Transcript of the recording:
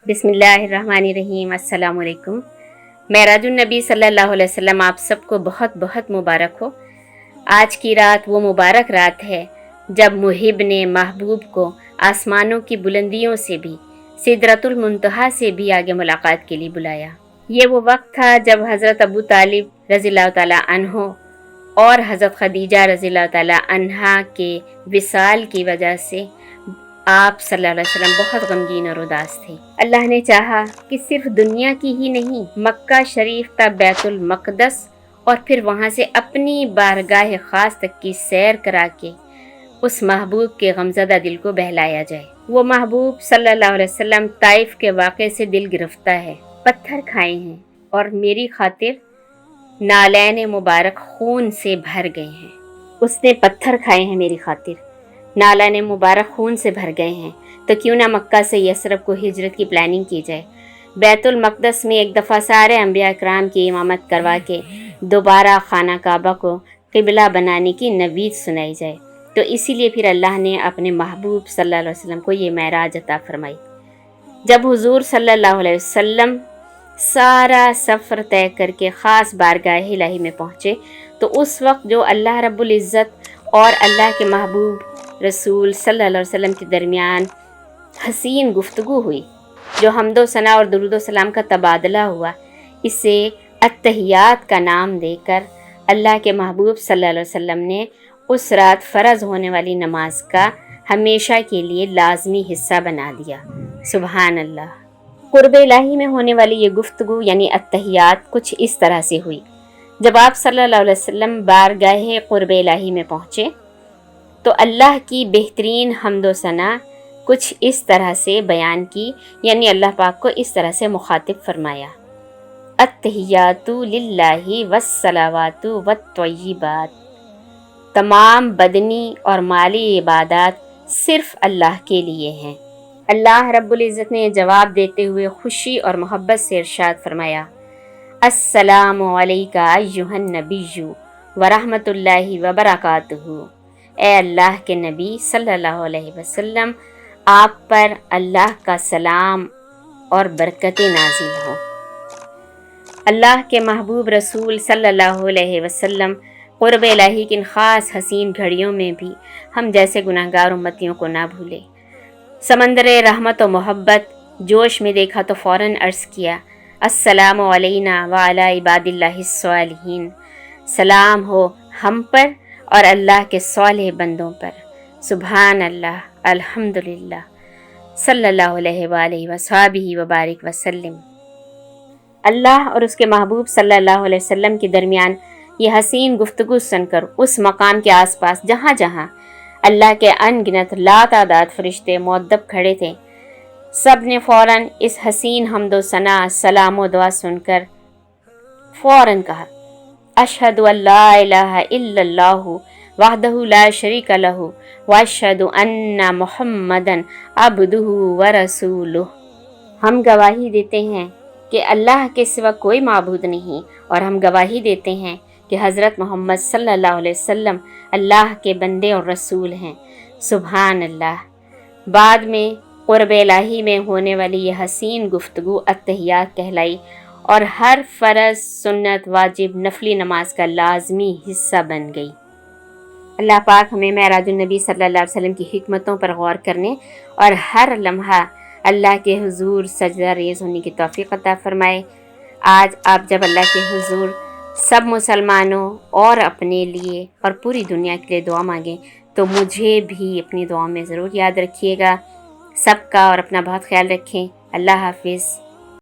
बिस्मिल्लाहिर्रहमानिर्रहीम। अस्सलाम वालेकुम। मेराजुन नबी सल्लल्लाहु अलैहि वसल्लम आप सबको बहुत बहुत मुबारक हो। आज की रात वो मुबारक रात है जब मुहिब ने महबूब को आसमानों की बुलंदियों से भी, सिदरतुल मुंतहा से भी आगे मुलाकात के लिए बुलाया। ये वो वक्त था जब हज़रत अबू तालिब रज़ियल्लाहु ताला अन्हो और हज़रत खदीजा रज़ियल्लाहु ताला अन्हा के विसाल की वजह से आप सल्लल्लाहु अलैहि वसल्लम बहुत गमगीन और उदास थे। अल्लाह ने चाहा कि सिर्फ दुनिया की ही नहीं, मक्का शरीफ का बैतुल मक़दस और फिर वहाँ से अपनी बारगाह ख़ास तक की सैर करा के उस महबूब के गमज़दा दिल को बहलाया जाए। वो महबूब सल्लल्लाहु अलैहि वसल्लम ताइफ के वाक़े से दिल गिरफ्ता है, पत्थर खाए हैं और मेरी खातिर नालैन मुबारक खून से भर गए हैं। उसने पत्थर खाए हैं मेरी खातिर, नालैन मुबारक खून से भर गए हैं, तो क्यों ना मक्का से यसरब को हिजरत की प्लानिंग की जाए। बैतुल मक़दस में एक दफ़ा सारे अंबिया कराम की इमामत करवा के दोबारा खाना काबा को क़िबला बनाने की नवीद सुनाई जाए। तो इसीलिए फिर अल्लाह ने अपने महबूब सल्लल्लाहु अलैहि वसल्लम को ये महराज अता फरमाई। जब हुजूर सल्लल्लाहु अलैहि वसल्लम सारा सफ़र तय करके ख़ास बारगाह इलाही में पहुँचे, तो उस वक्त जो अल्लाह रब्बुल इज़्ज़त और अल्लाह के महबूब रसूल सल्लल्लाहु अलैहि वसल्लम के दरमियान हसीन गुफ्तगू हुई, जो हम्दो सना और दुरूद सलाम का तबादला हुआ, इसे अत्तहियात का नाम देकर अल्लाह के महबूब सल्लल्लाहु अलैहि वसल्लम ने उस रात फ़र्ज़ होने वाली नमाज का हमेशा के लिए लाजमी हिस्सा बना दिया। सुबहान अल्लाह। क़ुर्ब इलाही में होने वाली ये गुफ्तगू यानी अत्तहियात कुछ इस तरह से हुई। जब आप सल्लल्लाहु अलैहि वसल्लम बारगाह क़ुर्ब इलाही में पहुँचे तो अल्लाह की बेहतरीन हम्दो सना कुछ इस तरह से बयान की, यानी अल्लाह पाक को इस तरह से मुखातिब फरमाया, अत्तहियातु लिल्लाहि वस्सलावातु वत्तय्यिबात। तमाम बदनी और माली इबादत सिर्फ अल्लाह के लिए हैं। अल्लाह रब्बुल इज़्ज़त ने जवाब देते हुए खुशी और मोहब्बत से इरशाद फरमाया, अस्सलामु अलैका अय्युहन नबिय्यु व रहमतुल्लाहि व बरकातुहू। ए अल्लाह के नबी सल्लल्लाहु अलैहि वसल्लम, आप पर अल्लाह का सलाम और बरकतें नाजिल हो। अल्लाह के महबूब रसूल सल्लल्लाहु अलैहि वसल्लम क़ुर्ब इलाही की इन ख़ास हसीन घड़ियों में भी हम जैसे गुनाहगार उम्मतियों को ना भूले। समंदर रहमत व मोहब्बत जोश में देखा तो फ़ौरन अर्ज़ किया, अस्सलामु अलैना व अला इबादिल्लाहिस सालिहीन। सलाम हो हम पर और अल्लाह के सालेह बंदों पर। सुभान अल्लाह, अल्हम्दुलिल्लाह, सल्लल्लाहु अलैहि वसहबिहि व बारिक वसल्लम। अल्लाह और उसके महबूब सल्लल्लाहु अलैहि वसल्लम के दरमियान ये हसीन गुफ्तगू सुनकर उस मकाम के आसपास जहाँ जहाँ अल्लाह के अनगिनत लातादाद फरिश्ते मुअद्दब खड़े थे, सब ने फ़ौरन इस हसीन हम्दो सना सलाम व दुआ सुनकर फ़ौरन कहा, अशहदु अल्ला इलाहा इल्लल्लाहु वहदहु ला शरीका लहु व अशहदु अन्ना मुहम्मदन अब्दुहु व रसूलुहु। हम गवाही देते हैं कि अल्लाह के सिवा कोई माबूद नहीं, और हम गवाही देते हैं कि हज़रत मोहम्मद सल्लल्लाहु अलैहि वसल्लम अल्लाह के बंदे और रसूल हैं। सुभान अल्लाह। बाद में क़ुर्ब इलाही में होने वाली यह हसीन गुफ्तगू अत्तहियात कहलाई और हर फ़र्ज़, सुन्नत, वाजिब, नफली नमाज का लाजमी हिस्सा बन गई। अल्लाह पाक हमें मेराजुन नबी सल्लल्लाहु अलैहि वसल्लम की हिकमतों पर गौर करने और हर लम्हा अल्लाह के हुजूर सजदा रेज़ होने की तौफ़ीक़ अता फ़रमाए। आज आप जब अल्लाह के हुजूर सब मुसलमानों और अपने लिए और पूरी दुनिया के लिए दुआ मांगें, तो मुझे भी अपनी दुआ में ज़रूर याद रखिएगा। सबका और अपना बहुत ख्याल रखें। अल्लाह हाफ़िज़।